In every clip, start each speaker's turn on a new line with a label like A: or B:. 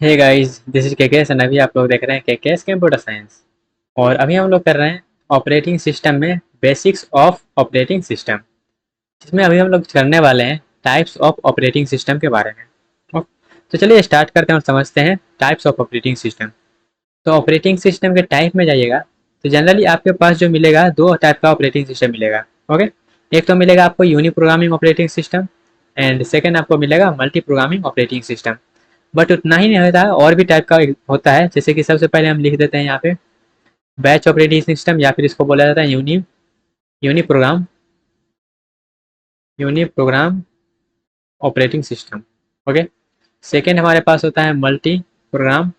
A: Hey guys, this is KKS and अभी आप लोग देख रहे हैं केकेएस कंप्यूटर साइंस। और अभी हम लोग कर रहे हैं ऑपरेटिंग सिस्टम में बेसिक्स ऑफ ऑपरेटिंग सिस्टम, जिसमें अभी हम लोग करने वाले हैं टाइप्स ऑफ ऑपरेटिंग सिस्टम के बारे में। तो चलिए स्टार्ट करते हैं और समझते हैं टाइप्स ऑफ ऑपरेटिंग सिस्टम। तो ऑपरेटिंग सिस्टम के टाइप में जाइएगा तो जनरली आपके पास जो मिलेगा दो टाइप का ऑपरेटिंग सिस्टम मिलेगा। ओके, एक तो मिलेगा आपको uni programming operating system and second आपको मिलेगा multi programming operating system. But उतना ही नहीं होता है, और भी टाइप का होता है। जैसे कि सबसे पहले हम लिख देते हैं यहाँ पे बैच ऑपरेटिंग सिस्टम, या फिर इसको बोला जाता है uni uni program uni program operating system. Okay, second हमारे पास होता है मल्टी प्रोग्राम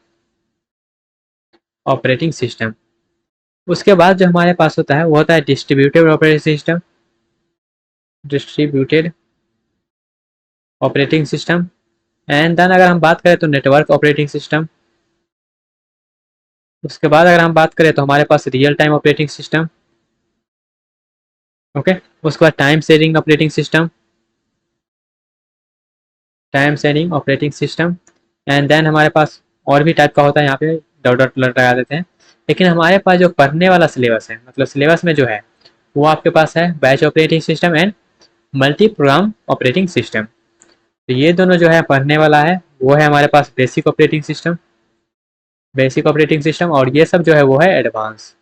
A: ऑपरेटिंग सिस्टम। उसके बाद जो हमारे पास होता है वो होता है distributed operating system, distributed operating system. And then अगर हम बात करें तो नेटवर्क ऑपरेटिंग सिस्टम। उसके बाद अगर हम बात करें तो हमारे पास real time operating system. Okay, उसके बाद time sharing operating system, time sharing operating system. And then हमारे पास और भी टाइप का होता है, यहाँ पे डॉट डॉट लगा देते हैं। लेकिन हमारे पास जो पढ़ने वाला सिलेबस है, मतलब सिलेबस में जो है वो आपके पास है batch operating system and multi program operating system. तो ये दोनों जो है पढ़ने वाला है वो है हमारे पास basic operating system, basic operating system. और ये सब जो है वो है एडवांस।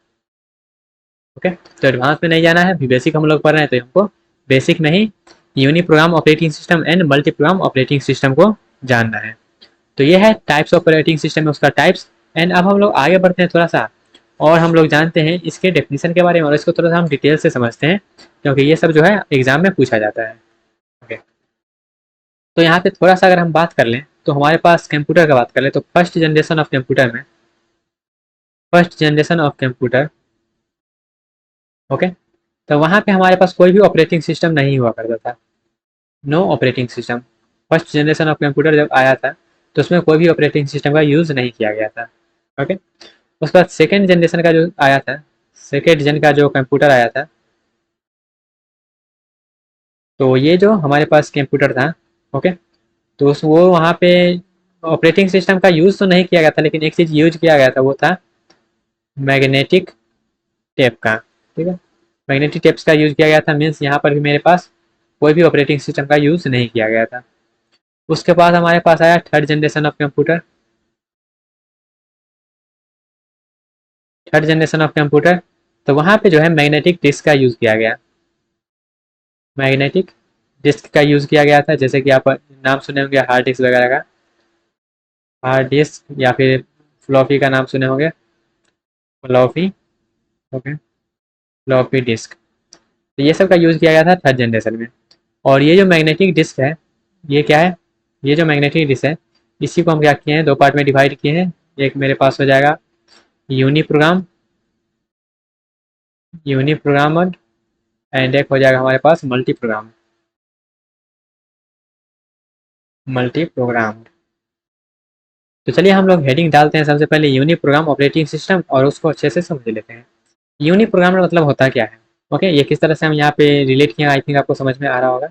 A: ओके, तो एडवांस में नहीं जाना है, अभी बेसिक हम लोग पढ़ रहे हैं तो हमको बेसिक में ही uni program operating system and multi program operating system को जानना है। तो ये है टाइप्स ऑफ ऑपरेटिंग सिस्टम में उसका टाइप्स। एंड अब हम लोग आगे बढ़ते हैं थोड़ा सा, और हम लोग जानते हैं इसके डेफिनेशन के बारे में, और इसको थोड़ा सा हम डिटेल से समझते हैं, क्योंकि ये सब जो है एग्जाम में पूछा जाता है। ओके, तो यहाँ पे थोड़ा सा अगर हम बात कर लें तो हमारे पास कंप्यूटर का बात कर लें तो फर्स्ट जनरेशन ऑफ कंप्यूटर में, first generation of computer. Okay, तो वहाँ पे हमारे पास कोई भी ऑपरेटिंग सिस्टम नहीं हुआ करता था, no operating system. First generation of computer जब आया था तो उसमें कोई भी ऑपरेटिंग सिस्टम का यूज़ नहीं किया गया था। ओके, उसके बाद सेकेंड जनरेशन का जो आया था, सेकेंड जन का जो कंप्यूटर आया था, तो ये जो हमारे पास कंप्यूटर था, ओके, तो उस वो वहाँ पे ऑपरेटिंग सिस्टम का यूज़ तो नहीं किया गया था, लेकिन एक चीज़ यूज किया गया था वो था मैग्नेटिक टेप का। ठीक है, मैग्नेटिक टेप्स का यूज़ किया गया था, मीन्स यहाँ पर भी मेरे पास कोई भी ऑपरेटिंग सिस्टम का यूज़ नहीं किया गया था। उसके बाद हमारे पास आया third generation of computer, third generation of computer. तो वहाँ पे जो है मैग्नेटिक डिस्क का यूज़ किया गया, मैग्नेटिक डिस्क का यूज़ किया गया था। जैसे कि आप नाम सुने होंगे हार्ड डिस्क वगैरह का, हार्ड डिस्क, या फिर फ्लॉपी का नाम सुने होंगे, फ्लॉपी। Okay, floppy disk. तो ये सब का यूज़ किया गया था थर्ड जनरेशन में। और ये जो मैग्नेटिक डिस्क है, ये क्या है, ये जो मैग्नेटिक डिस्क है इसी को हम क्या किए हैं, दो पार्ट में डिवाइड किए हैं। एक मेरे पास हो जाएगा uni program, uni programmed, and एक हो जाएगा हमारे पास मल्टी प्रोग्राम, मल्टी प्रोग्राम। तो चलिए हम लोग हेडिंग डालते हैं सबसे पहले यूनि प्रोग्राम ऑपरेटिंग सिस्टम, और उसको अच्छे से समझ लेते हैं। यूनि प्रोग्राम का मतलब होता क्या है। ओके, ये किस तरह से हम यहाँ पे रिलेट किए, आई थिंक आपको समझ में आ रहा होगा।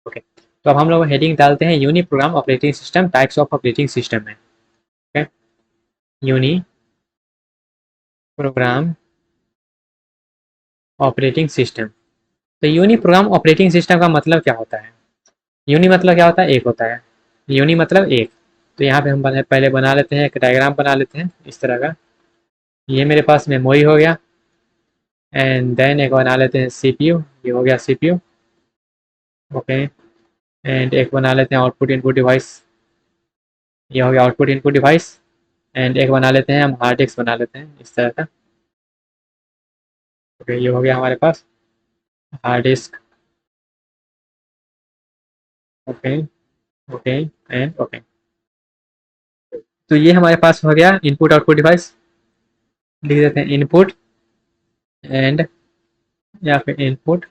A: ओके, तो अब हम लोग हेडिंग डालते हैं uni program operating system, types of operating system में। Okay, uni program operating system. तो यूनि प्रोग्राम ऑपरेटिंग सिस्टम का मतलब क्या होता है। यूनि मतलब क्या होता है, एक होता है। यूनि मतलब एक। तो यहाँ पे हम पहले बना लेते हैं, एक डायग्राम बना लेते हैं इस तरह का। ये मेरे पास मेमोरी हो गया, एंड देन एक बना लेते हैं सीपीयू, ये हो गया सीपीयू। ओके, एंड एक बना लेते हैं आउटपुट इनपुट डिवाइस, ये हो गया आउटपुट इनपुट डिवाइस। एंड एक बना लेते हैं हम हार्ड डिस्क बना लेते हैं इस तरह का। ओके, ये हो गया हमारे पास hard disk. Okay, okay, and okay. तो ये हमारे पास हो गया इनपुट आउटपुट डिवाइस। लिख देते हैं इनपुट एंड, या फिर इनपुट,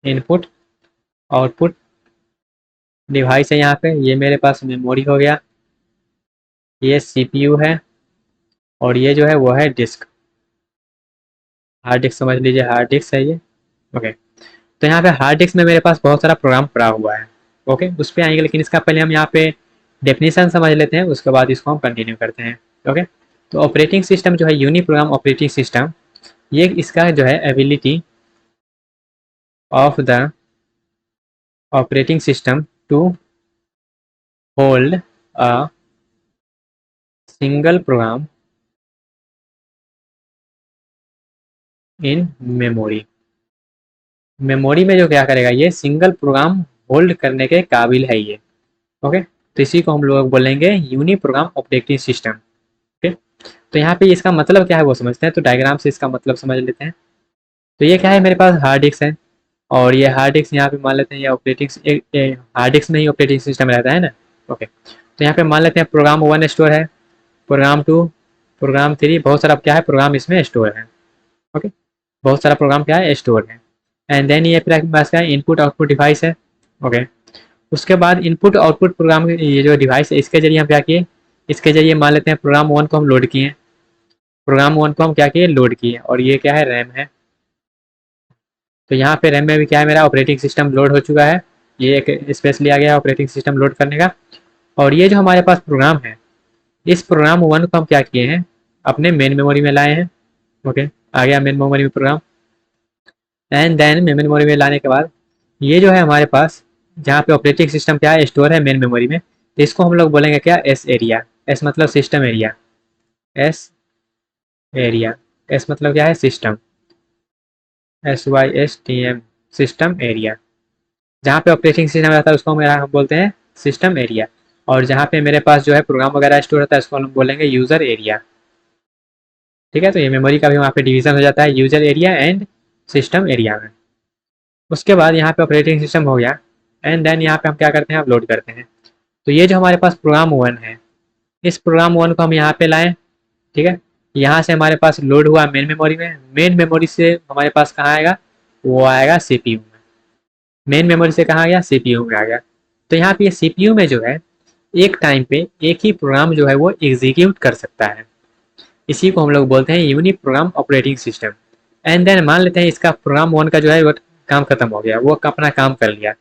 A: इनपुट आउटपुट डिवाइस है। यहाँ पे ये मेरे पास मेमोरी हो गया, ये सीपीयू है, और ये जो है वो है डिस्क, हार्ड डिस्क समझ लीजिए, हार्ड डिस्क है ये। ओके, तो यहाँ पे हार्ड डिस्क में मेरे पास बहुत सारा प्रोग्राम पड़ा हुआ है। ओके, उस पर आएंगे, लेकिन इसका पहले हम यहाँ पे डेफिनेशन समझ लेते हैं, उसके बाद इसको हम कंटिन्यू करते हैं। ओके, तो ऑपरेटिंग सिस्टम जो है, यूनी प्रोग्राम ऑपरेटिंग सिस्टम, ये इसका जो है ability of the operating system to hold a single program in memory. Memory में जो क्या करेगा, ये सिंगल प्रोग्राम होल्ड करने के काबिल है ये। ओके, तो इसी को हम लोग बोलेंगे uni program operating system. Okay, तो यहाँ पे इसका मतलब क्या है वो समझते हैं, तो डायग्राम से इसका मतलब समझ लेते हैं। तो ये क्या है, मेरे पास हार्ड डिस्क है, और ये हार्ड डिस्क यहाँ पे मान लेते हैं, ये ऑपरेटिंग हार्ड डिस्क में ही ऑपरेटिंग सिस्टम रहता है ना। ओके, तो यहाँ पे मान लेते हैं प्रोग्राम 1 स्टोर है, प्रोग्राम 2, प्रोग्राम 3, बहुत सारा क्या है प्रोग्राम इसमें स्टोर है। ओके, बहुत सारा प्रोग्राम क्या है स्टोर है। एंड देन ये फिर आपके पास क्या है, इनपुट आउटपुट डिवाइस है। ओके, उसके बाद इनपुट आउटपुट प्रोग्राम, ये जो डिवाइस है इसके जरिए हम क्या किए, इसके जरिए मान लेते हैं प्रोग्राम 1 को हम लोड किए, प्रोग्राम 1 को हम क्या किए, लोड किए, और ये क्या है, रैम है। तो यहाँ पे रैम में भी क्या है, मेरा ऑपरेटिंग सिस्टम लोड हो चुका है, ये एक स्पेस लिया गया है ऑपरेटिंग सिस्टम लोड करने का। और ये जो हमारे पास प्रोग्राम है, इस प्रोग्राम 1 को हम क्या किए हैं, अपने मेन मेमोरी में लाए हैं। ओके, आ गया मेन मेमोरी में program. And then main memory में लाने के बाद ये जो है हमारे पास, जहाँ पे ऑपरेटिंग सिस्टम क्या है स्टोर है मेन मेमोरी में, तो इसको हम लोग बोलेंगे क्या, एस एरिया। एस मतलब system area, S area, S मतलब क्या है, सिस्टम, SYSTM, सिस्टम एरिया। जहाँ पे ऑपरेटिंग सिस्टम रहता है उसको हम बोलते हैं सिस्टम एरिया, और जहाँ पे मेरे पास जो है प्रोग्राम वगैरह स्टोर होता है उसको हम बोलेंगे यूजर एरिया। ठीक है, तो ये मेमोरी का भी वहाँ पे डिवीजन हो जाता है user area and system area में। उसके बाद यहाँ पे ऑपरेटिंग सिस्टम हो गया, एंड देन यहाँ पे हम क्या करते हैं, अपलोड करते हैं। तो ये जो हमारे पास प्रोग्राम 1 है, इस प्रोग्राम 1 को हम यहाँ पे लाएं। ठीक है, यहाँ से हमारे पास लोड हुआ मेन मेमोरी में, मेन मेमोरी से हमारे पास कहाँ आएगा, वो आएगा सीपीयू में। मेन मेमोरी से कहाँ गया, सीपीयू में आ गया। तो यहाँ पे सीपीयू में जो है, एक टाइम पे एक ही प्रोग्राम जो है वो एग्जीक्यूट कर सकता है। इसी को हम लोग बोलते हैं unique program operating system. And then मान लेते हैं इसका प्रोग्राम 1 का जो है वो काम खत्म हो गया, वो अपना काम कर लिया।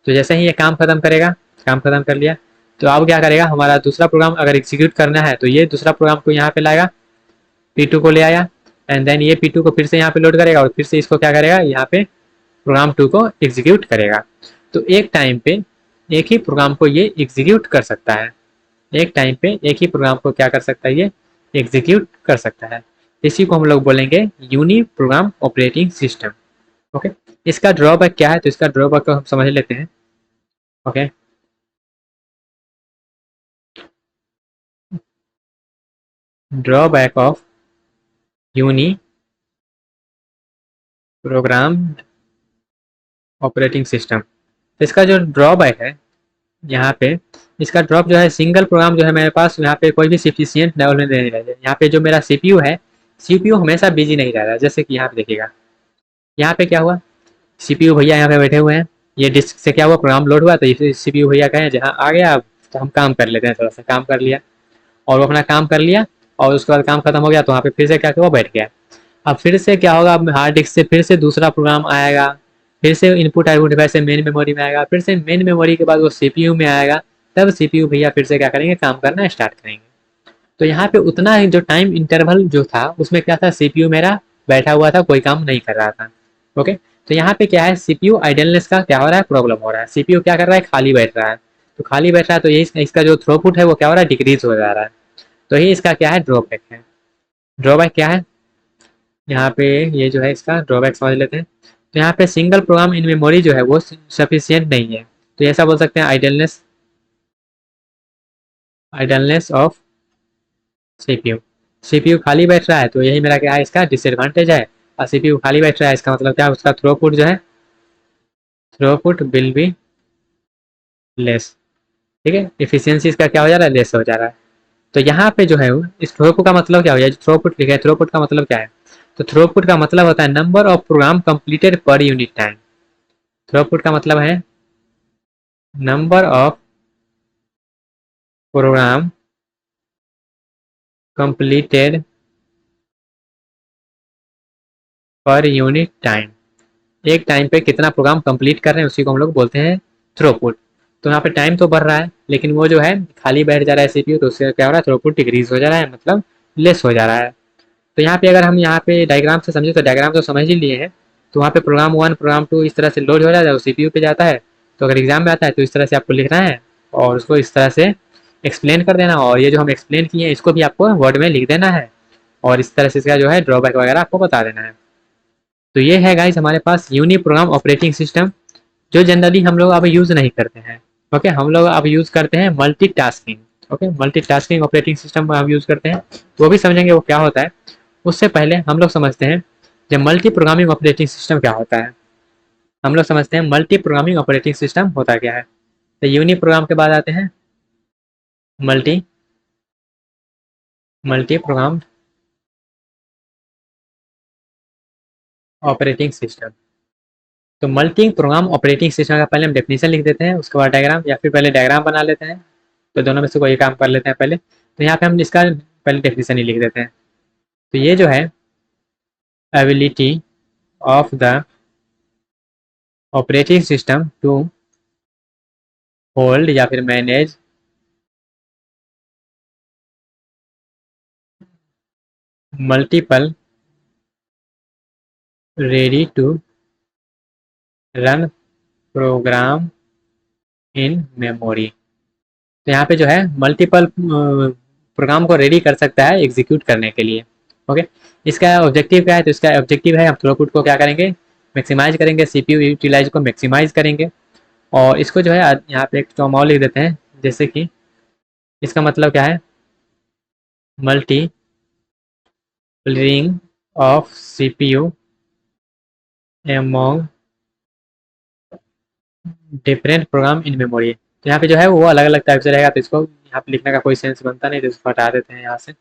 A: तो जैसे ही ये काम खत्म करेगा, काम खत्म कर लिया, तो अब क्या करेगा, हमारा दूसरा प्रोग्राम अगर एग्जीक्यूट करना है तो ये दूसरा प्रोग्राम को यहाँ पे लाएगा, P2 को ले आया, एंड देन ये P2 को फिर से यहाँ पे लोड करेगा, और फिर से इसको क्या करेगा, यहाँ पे प्रोग्राम 2 को एग्जीक्यूट करेगा। तो एक टाइम पे एक ही प्रोग्राम को ये एग्जीक्यूट कर सकता है, एक टाइम पे एक ही प्रोग्राम को क्या कर सकता है, ये एग्जीक्यूट कर सकता है। इसी को हम लोग बोलेंगे uni program operating system. Okay, इसका ड्रॉबैक क्या है, तो इसका ड्रॉबैक को हम समझ लेते हैं। Okay, drawback of uni program operating system, इसका जो ड्रॉबैक है यहाँ पे, इसका ड्रॉप जो है, सिंगल प्रोग्राम जो है मेरे पास यहाँ पे कोई भी सफिशियंट लेवल में नहीं रहता। यहाँ पे जो मेरा सीपीयू है, सीपीयू हमेशा बिजी नहीं रहता। जैसे कि यहाँ पे देखिएगा, यहाँ पे क्या हुआ, सीपीयू भैया यहाँ पे बैठे हुए हैं, ये डिस्क से क्या हुआ, प्रोग्राम लोड हुआ, तो ये सीपीयू भैया कहें जहाँ आ गया, अब तो हम काम कर लेते हैं, थोड़ा सा काम कर लिया, और वो अपना काम कर लिया, और उसके बाद काम खत्म हो गया, तो वहाँ पे फिर से क्या हुआ, बैठ गया। अब फिर से क्या होगा, अब हार्ड डिस्क से फिर से दूसरा प्रोग्राम आएगा, फिर से इनपुट आउटपुट डिवाइस से मेन मेमोरी में आएगा, फिर से मेन मेमोरी के बाद वो सीपीयू में आएगा, तब सीपीयू भैया फिर से क्या करेंगे, काम करना स्टार्ट करेंगे। तो यहाँ पे उतना ही जो टाइम इंटरवल जो था उसमें क्या था, सीपीयू मेरा बैठा हुआ था, कोई काम नहीं कर रहा था। ओके, तो यहाँ पे क्या है, सीपीयू आइडलनेस का क्या हो रहा है, प्रॉब्लम हो रहा है, सीपीयू क्या कर रहा है, खाली बैठ रहा है। तो खाली बैठ रहा है तो यही इसका जो थ्रोपुट है वो क्या हो रहा है, डिक्रीज हो जा रहा है। तो ये इसका क्या है, ड्रॉबैक है। ड्रॉबैक क्या है, यहाँ पे ये जो है इसका ड्रॉबैक समझ लेते हैं। तो यहाँ पे सिंगल प्रोग्राम इन मेमोरी जो है वो सफिशियंट नहीं है, तो ऐसा बोल सकते हैं idleness, idleness of CPU. CPU खाली बैठ रहा है तो यही मेरा क्या है, इसका डिसएडवांटेज है। और सीपीयू खाली बैठ रहा है इसका मतलब क्या है, उसका थ्रोपुट जो है, थ्रोपुट विल बी लेस। ठीक है, इफिशियंसी इसका क्या हो जा रहा है, लेस हो जा रहा है। तो यहाँ पे जो है इस थ्रोपुट का मतलब क्या हो गया, थ्रोपुट लिखा है, थ्रोपुट का मतलब क्या है, तो थ्रोपुट का मतलब होता है number of program completed per unit time. Throughput का मतलब है number of program completed per unit time. एक टाइम पे कितना प्रोग्राम कंप्लीट कर रहे हैं उसी को हम लोग बोलते हैं थ्रोपुट। तो यहाँ पे टाइम तो बढ़ रहा है, लेकिन वो जो है खाली बैठ जा रहा है सीपीयू, तो उससे क्या हो रहा है, थ्रूपुट डिक्रीज हो जा रहा है, मतलब लेस हो जा रहा है। तो यहाँ पे अगर हम यहाँ पे डायग्राम से समझे, तो डायग्राम तो समझ ही लिए हैं। तो वहाँ पे प्रोग्राम 1 प्रोग्राम 2 इस तरह से लोड हो जाता है, वो सीपीयू पे जाता है। तो अगर एग्जाम में आता है तो इस तरह से आपको लिखना है और उसको इस तरह से एक्सप्लेन कर देना, और ये जो हम एक्सप्लेन किए हैं इसको भी आपको वर्ड में लिख देना है, और इस तरह से इसका जो है ड्रॉबैक वगैरह आपको बता देना है। तो ये है गाइस हमारे पास यूनी प्रोग्राम ऑपरेटिंग सिस्टम, जो जनरली हम लोग अब यूज़ नहीं करते हैं। ओके, हम लोग अब यूज़ करते हैं multitasking. Okay, multitasking operating system हम यूज़ करते हैं, वो भी समझेंगे वो क्या होता है। उससे पहले हम लोग समझते हैं जब मल्टी प्रोग्रामिंग ऑपरेटिंग सिस्टम क्या होता है। हम लोग समझते हैं मल्टी प्रोग्रामिंग ऑपरेटिंग सिस्टम होता क्या है। तो यूनी प्रोग्राम के बाद आते हैं multi multi program operating system. तो मल्टी प्रोग्राम ऑपरेटिंग सिस्टम का पहले हम डेफिनेशन लिख देते हैं, उसके बाद डायग्राम, या फिर पहले डायग्राम बना लेते हैं। तो दोनों में से कोई काम कर लेते हैं पहले। तो यहाँ पे हम इसका पहले डेफिनेशन ही लिख देते हैं। तो ये जो है ability of the operating system to hold या फिर manage multiple ready to run program in memory. तो यहाँ पे जो है मल्टीपल प्रोग्राम को रेडी कर सकता है एग्जीक्यूट करने के लिए। ओके, इसका ऑब्जेक्टिव क्या है, तो इसका ऑब्जेक्टिव है हम थ्रूपुट को क्या करेंगे, मैक्सिमाइज करेंगे, सीपीयू यूटिलाइज को मैक्सिमाइज करेंगे। और इसको जो है यहाँ पे एक टॉम और लिख देते हैं, जैसे कि इसका मतलब क्या है, multi ring of CPU among different program in memory. तो यहाँ पे जो है वो अलग अलग टाइप से रहेगा, तो इसको यहाँ पे लिखने का कोई सेंस बनता नहीं, तो इसको हटा देते हैं यहाँ से।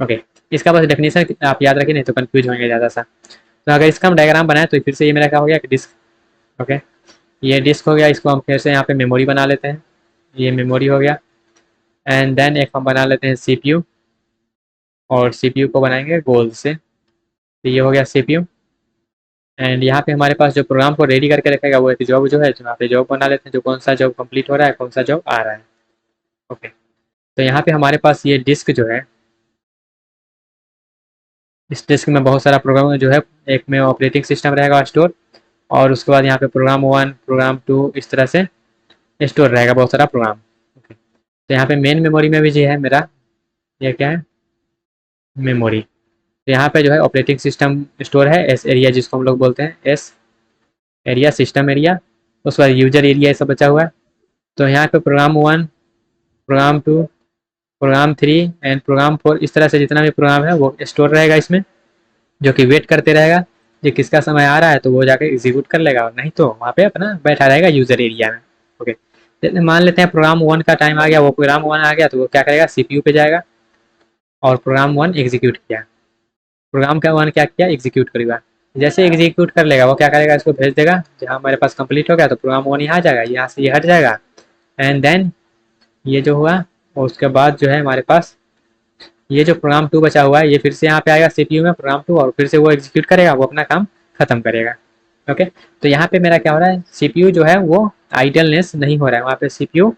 A: ओके, इसका बस डेफिनेशन आप याद रखिए, नहीं तो कंफ्यूज होंगे ज़्यादा सा। तो अगर इसका हम डायग्राम बनाए तो फिर से ये मेरा क्या हो गया कि डिस्क। ओके, ये डिस्क हो गया, इसको हम फिर से यहाँ पे मेमोरी बना लेते हैं, ये मेमोरी हो गया। एंड देन एक हम बना लेते हैं सीपीयू, और सीपीयू को बनाएंगे गोल से, तो ये हो गया सीपीयू। एंड यहाँ पे हमारे पास जो प्रोग्राम को रेडी करके रखेगा वो एक जॉब जो है, जो यहाँ पे जॉब बना लेते हैं, जो कौन सा जॉब कंप्लीट हो रहा है, कौन सा जॉब आ रहा है। ओके, तो यहाँ पे हमारे पास ये डिस्क जो है, इस डिस्क में बहुत सारा प्रोग्राम जो है, एक में ऑपरेटिंग सिस्टम रहेगा स्टोर, और उसके बाद यहाँ पे प्रोग्राम 1 प्रोग्राम 2 इस तरह से स्टोर रहेगा बहुत सारा प्रोग्राम। ओके, तो यहाँ पे मेन मेमोरी में भी जो है मेरा, ये क्या है, मेमोरी। तो यहाँ पे जो है ऑपरेटिंग सिस्टम स्टोर है, एस एरिया जिसको हम लोग बोलते हैं, एस एरिया सिस्टम एरिया। उसके बाद यूजर एरिया ये सब बचा हुआ है। तो यहाँ पे program 1 program 2 program 3 and program 4 इस तरह से जितना भी प्रोग्राम है वो स्टोर रहेगा इसमें, जो कि वेट करते रहेगा, ये किसका समय आ रहा है तो वो जाके एग्जीक्यूट कर लेगा, और नहीं तो वहाँ पे अपना बैठा रहेगा यूजर एरिया में। ओके, जैसे मान लेते हैं प्रोग्राम 1 का टाइम आ गया, वो प्रोग्राम 1 आ गया, तो वो क्या करेगा, सीपीयू पे जाएगा और प्रोग्राम 1 एग्जीक्यूट किया, प्रोग्राम का 1 क्या किया, एग्जीक्यूट करेगा। जैसे एग्जीक्यूट कर लेगा वो क्या करेगा, इसको भेज देगा, जहाँ हमारे पास कंप्लीट हो गया तो प्रोग्राम 1 यहाँ आ जाएगा, यहाँ से ये हट जाएगा। एंड देन ये जो हुआ, और उसके बाद जो है हमारे पास ये जो प्रोग्राम 2 बचा हुआ है, ये फिर से यहाँ पे आएगा सीपीयू में प्रोग्राम 2, और फिर से वो एग्जीक्यूट करेगा, वो अपना काम खत्म करेगा। ओके, तो यहाँ पे मेरा क्या हो रहा है, सीपीयू जो है वो आइडलनेस नहीं हो रहा है, वहाँ पे सीपीयू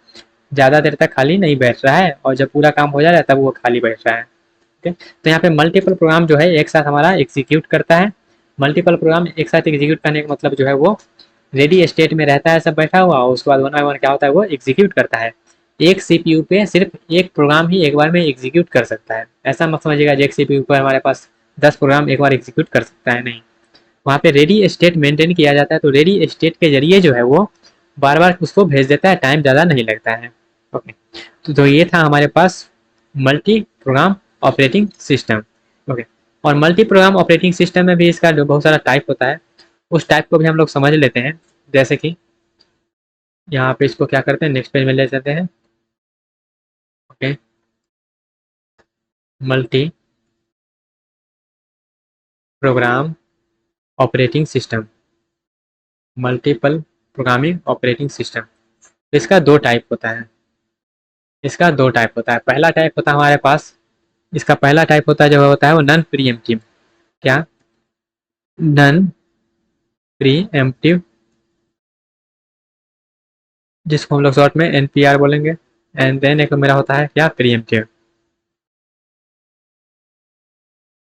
A: ज़्यादा देर तक खाली नहीं बैठ रहा है, और जब पूरा काम हो जा रहा है तब वो खाली बैठ रहा है। ओके, तो यहाँ पे मल्टीपल प्रोग्राम जो है एक साथ हमारा एग्जीक्यूट करता है। मल्टीपल प्रोग्राम एक साथ एग्जीक्यूट करने का मतलब जो है वो रेडी स्टेट में रहता है सब बैठा हुआ, और उसके बाद वन बाय वन क्या होता है, वो एग्जीक्यूट करता है। एक सीपीयू पे सिर्फ एक प्रोग्राम ही एक बार में एग्जीक्यूट कर सकता है, ऐसा मत समझिएगा एक सीपीयू पर हमारे पास 10 प्रोग्राम एक बार एग्जीक्यूट कर सकता है, नहीं। वहाँ पे रेडी स्टेट मेंटेन किया जाता है, तो रेडी स्टेट के जरिए जो है वो बार बार उसको भेज देता है, टाइम ज़्यादा नहीं लगता है। ओके, तो ये था हमारे पास multi program operating system. Okay, और मल्टी प्रोग्राम ऑपरेटिंग सिस्टम में भी इसका जो बहुत सारा टाइप होता है, उस टाइप को भी हम लोग समझ लेते हैं। जैसे कि यहाँ पे इसको क्या करते हैं, नेक्स्ट पेज में ले जाते हैं। Okay, multi program operating system, multiple programming operating system, इसका दो टाइप होता है। इसका दो टाइप होता है, पहला टाइप होता है हमारे पास, इसका पहला टाइप होता है जो होता है वो नॉन प्रीएम्प्टिव। क्या, नॉन प्रीएम्प्टिव जिसको हम लोग शॉर्ट में NPR बोलेंगे। एंड देन एक मेरा होता है क्या, प्रीएम्प्टिव,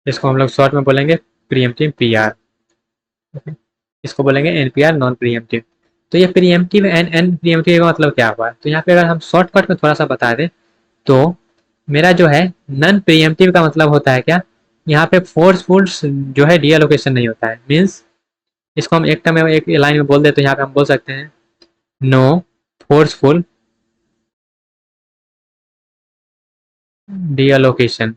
A: जिसको हम लोग शॉर्ट में बोलेंगे प्रीएम्प्टिव PR। इसको बोलेंगे NPR, नॉन प्रीएम्प्टिव। तो ये प्रीएम्प्टिव एंड एन प्रीएम्प्टिव का मतलब क्या हुआ, तो यहाँ पे अगर हम शॉर्टकट में थोड़ा सा बता दें तो मेरा जो है नॉन प्रीएम्प्टिव का मतलब होता है क्या, यहाँ पे फोर्सफुल जो है डीएलोकेशन नहीं होता है। मीन्स इसको हम एक टर्म में, एक लाइन में बोल दे तो यहाँ पे हम बोल सकते हैं नो फोर्सफुल डीएलोकेशन।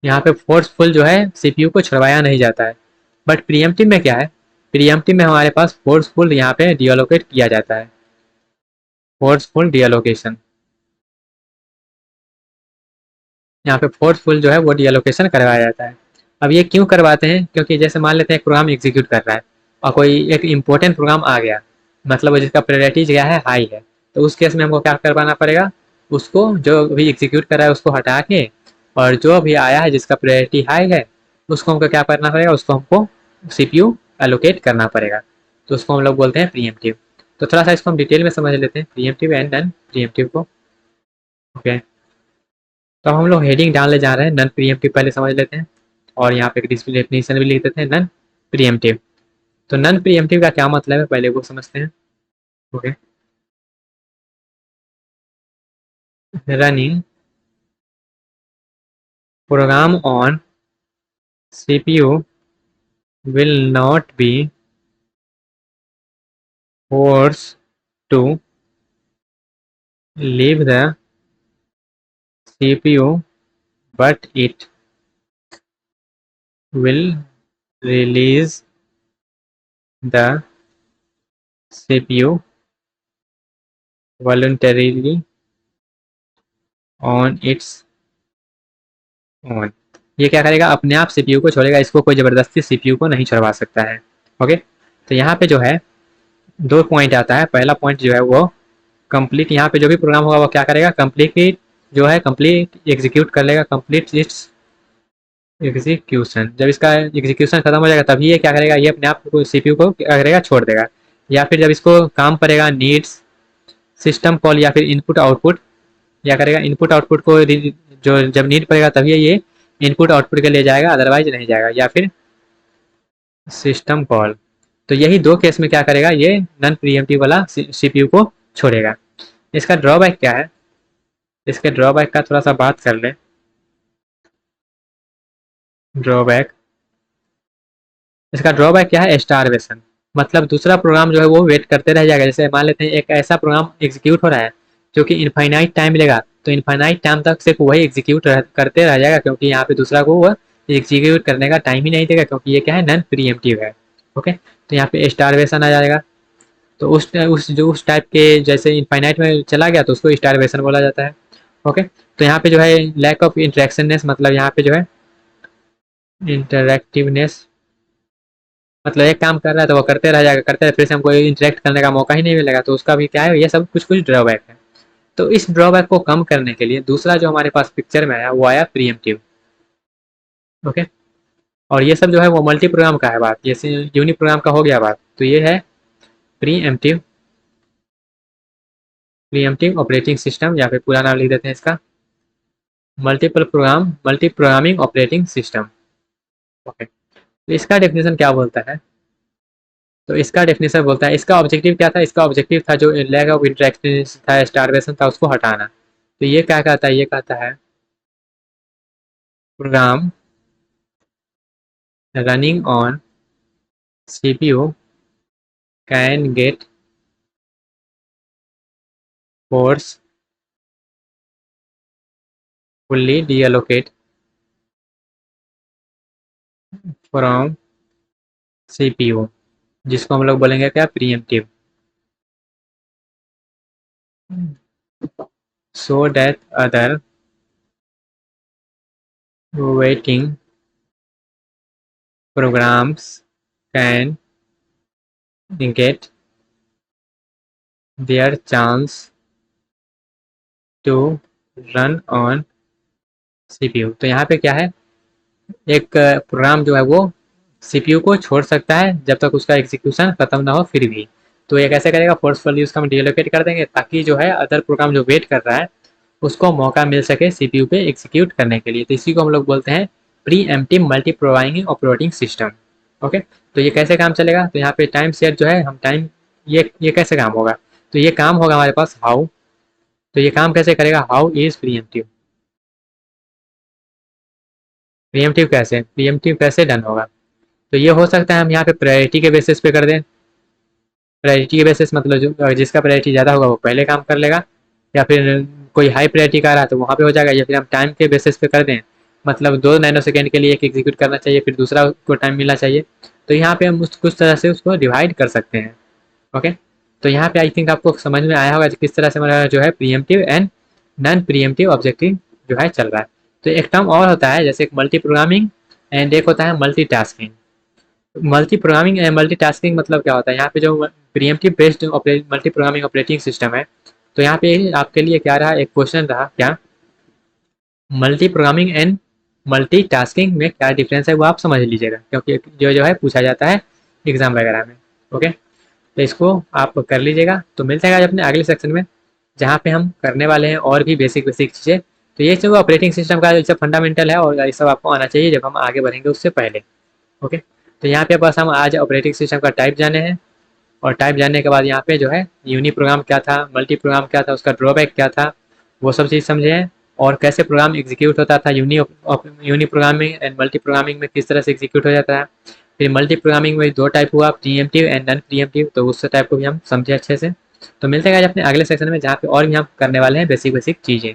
A: यहाँ पे फोर्सफुल जो है सीपीयू को छुड़वाया नहीं जाता है। बट प्रीएम्प्टिव में क्या है, प्रीएम्प्टिव में हमारे पास फोर्सफुल यहाँ पे डीएलोकेट किया जाता है, फोर्सफुल डीएलोकेशन। यहाँ पे फोर्सफुल जो है वो डीएलोकेशन करवाया जाता है। अब ये क्यों करवाते हैं, क्योंकि जैसे मान लेते हैं एक प्रोग्राम एग्जीक्यूट कर रहा है और कोई एक इंपॉर्टेंट प्रोग्राम आ गया, मतलब जिसका प्रायोरिटी क्या है, हाई है, तो उस केस में हमको क्या करवाना पड़ेगा, उसको जो भी एग्जीक्यूट कर रहा है उसको हटा के, और जो भी आया है जिसका प्रायोरिटी हाई है उसको हमको क्या करना पड़ेगा, उसको हमको सीपीयू एलोकेट करना पड़ेगा। तो उसको हम लोग बोलते हैं प्रीएम्प्टिव। तो थोड़ा सा इसको हम डिटेल में समझ लेते हैं प्रीएम्प्टिव एंड नॉन प्रीएम्प्टिव को। ओके, तो हम लोग हेडिंग डालने जा रहे हैं, नॉन प्रीएम्प्टिव पहले समझ लेते हैं, और यहाँ पे डेफिनेशन भी लिख देते हैं नॉन प्रीएम्प्टिव। तो नॉन प्रीएम्प्टिव का क्या मतलब है पहले वो समझते हैं। Okay, running program on CPU will not be forced to leave the CPU, but it will release the CPU voluntarily on its own। ये क्या करेगा, अपने आप सीपीयू को छोड़ेगा, इसको कोई जबरदस्ती सीपीयू को नहीं छुड़वा सकता है। ओके, तो यहाँ पे जो है दो पॉइंट आता है। पहला पॉइंट जो है वो कंप्लीट, यहाँ पे जो भी प्रोग्राम होगा वो क्या करेगा, कंप्लीट जो है कंप्लीट एग्जीक्यूट कर लेगा, कंप्लीट इट्स एग्जीक्यूशन। जब इसका एग्जीक्यूशन खत्म हो जाएगा तभी ये क्या करेगा, ये अपने आप को सीपीयू को क्या करेगा, छोड़ देगा। या फिर जब इसको काम पड़ेगा, नीड्स सिस्टम कॉल या फिर इनपुट आउटपुट, क्या करेगा, इनपुट आउटपुट को जो जब नीड पड़ेगा तभी ये इनपुट आउटपुट के लिए जाएगा, अदरवाइज नहीं जाएगा। या फिर सिस्टम कॉल। तो यही दो केस में क्या करेगा, ये नॉन प्रीएम्प्टिव वाला सीपीयू को छोड़ेगा। इसका ड्रॉबैक क्या है, इसके ड्रॉबैक का थोड़ा सा बात कर ले। ड्रॉबैक, इसका ड्रॉबैक क्या है, स्टारवेशन। मतलब दूसरा प्रोग्राम जो है वो वेट करते रह जाएगा। जैसे मान लेते हैं एक ऐसा प्रोग्राम एग्जीक्यूट हो रहा है जो कि इनफाइनाइट टाइम मिलेगा, तो इनफाइनाइट टाइम तक सिर्फ वही एग्जीक्यूट करते रह जाएगा, क्योंकि यहाँ पे दूसरा को वो एग्जीक्यूट करने का टाइम ही नहीं देगा, क्योंकि ये क्या है, नॉन प्रीएम्प्टिव है। ओके, तो यहाँ पे स्टारवेशन आ जाएगा। तो उस टाइप के जैसे इनफाइनाइट में चला गया तो उसको स्टारवेशन बोला जाता है। ओके, तो यहाँ पे जो है लैक ऑफ इंटरेक्शननेस, मतलब यहाँ पे जो है इंटरेक्टिवनेस, मतलब एक काम कर रहा है तो वो करते रह जाएगा, करते रहे, फिर से हमको इंटरेक्ट करने का मौका ही नहीं मिलेगा, तो उसका भी क्या है, ये सब कुछ कुछ ड्रॉबैक है। तो इस ड्रॉबैक को कम करने के लिए दूसरा जो हमारे पास पिक्चर में आया वो आया प्रीएम्प्टिव। ओके, और ये सब जो है वो मल्टी प्रोग्राम का है बात, जैसे यूनि प्रोग्राम का हो गया बात, तो ये है प्रीएम्प्टिव, प्रीएम्प्टिव ऑपरेटिंग सिस्टम, या फिर पूरा नाम लिख देते हैं इसका, multi programming operating system. Okay, तो इसका डेफिनेशन क्या बोलता है, तो इसका डेफिनेशन बोलता है, इसका ऑब्जेक्टिव क्या था, इसका ऑब्जेक्टिव था जो लैक ऑफ इंटरेक्शन था, स्टारवेशन था, उसको हटाना। तो ये क्या कहता है, ये कहता है program running on CPU can get force fully deallocate from CPU, जिसको हम लोग बोलेंगे क्या, preemptive, so that other waiting programs can get their chance to run on CPU. तो यहाँ पे क्या है, एक प्रोग्राम जो है वो सीपीयू को छोड़ सकता है जब तक उसका एग्जीक्यूशन खत्म ना हो फिर भी। तो ये कैसे करेगा, फोर्सफुली उसको हम डीलोकेट कर देंगे ताकि जो है अदर प्रोग्राम जो वेट कर रहा है उसको मौका मिल सके सीपीयू पे एग्जीक्यूट करने के लिए। तो इसी को हम लोग बोलते हैं pre emptive multi programming operating system. Okay, तो ये कैसे काम चलेगा, तो यहाँ पे टाइम शेयर जो है हम टाइम, ये कैसे काम होगा, तो ये काम होगा हमारे पास हाउ। तो ये काम कैसे करेगा, हाउ इज प्रीएम्प्टिव, प्रीएम्प्टिव कैसे डन होगा। तो ये हो सकता है हम यहाँ पे प्रायोरिटी के बेसिस पे कर दें। प्रायोरिटी के बेसिस मतलब जो जिसका प्रायोरिटी ज़्यादा होगा वो पहले काम कर लेगा, या फिर कोई हाई प्रायोरिटी का रहा है तो वहाँ पे हो जाएगा, या फिर हम टाइम के बेसिस पे कर दें, मतलब 2 नैनो सेकेंड के लिए एक एग्जीक्यूट करना चाहिए, फिर दूसरा को टाइम मिलना चाहिए। तो यहाँ पे हम कुछ तरह से उसको डिवाइड कर सकते हैं। ओके, तो यहाँ पे आई थिंक आपको समझ में आया होगा किस तरह से हमारा जो है pre-emptive and non pre-emptive objective जो है चल रहा है। तो एक टर्म और होता है जैसे एक मल्टी प्रोग्रामिंग एंड एक होता है multi tasking. Multi programming and multi tasking मतलब क्या होता है, यहाँ पे जो pre-emptive based multi programming operating system है, तो यहाँ पे आपके लिए क्या रहा, एक क्वेश्चन रहा क्या, multi programming and multi tasking में क्या डिफरेंस है वो आप समझ लीजिएगा, क्योंकि जो है पूछा जाता है एग्जाम वगैरह में। ओके, तो इसको आप कर लीजिएगा। तो मिलते हैं आज अपने अगले सेक्शन में जहाँ पे हम करने वाले हैं और भी बेसिक बेसिक चीज़ें। तो ये सब ऑपरेटिंग सिस्टम का जो फंडामेंटल है और ये सब आपको आना चाहिए जब हम आगे बढ़ेंगे उससे पहले। ओके, तो यहाँ पे बस हम आज ऑपरेटिंग सिस्टम का टाइप जाने हैं, और टाइप जानने के बाद यहाँ पे जो है यूनी प्रोग्राम क्या था, मल्टी प्रोग्राम क्या था, उसका ड्रॉबैक क्या था, वो सब चीज़ समझे हैं। और कैसे प्रोग्राम एग्जीक्यूट होता था uni programming and multi programming में किस तरह से एग्जीक्यूट हो जाता है। फिर मल्टी प्रोग्रामिंग में 2 टाइप हुआ, प्रीएम्प्टिव एंड नॉन प्रीएम्प्टिव, तो उस टाइप को भी हम समझे अच्छे से। तो मिलते हैं आज अपने अगले सेक्शन में जहाँ पे और भी हम करने वाले हैं बेसिक बेसिक चीज़ें।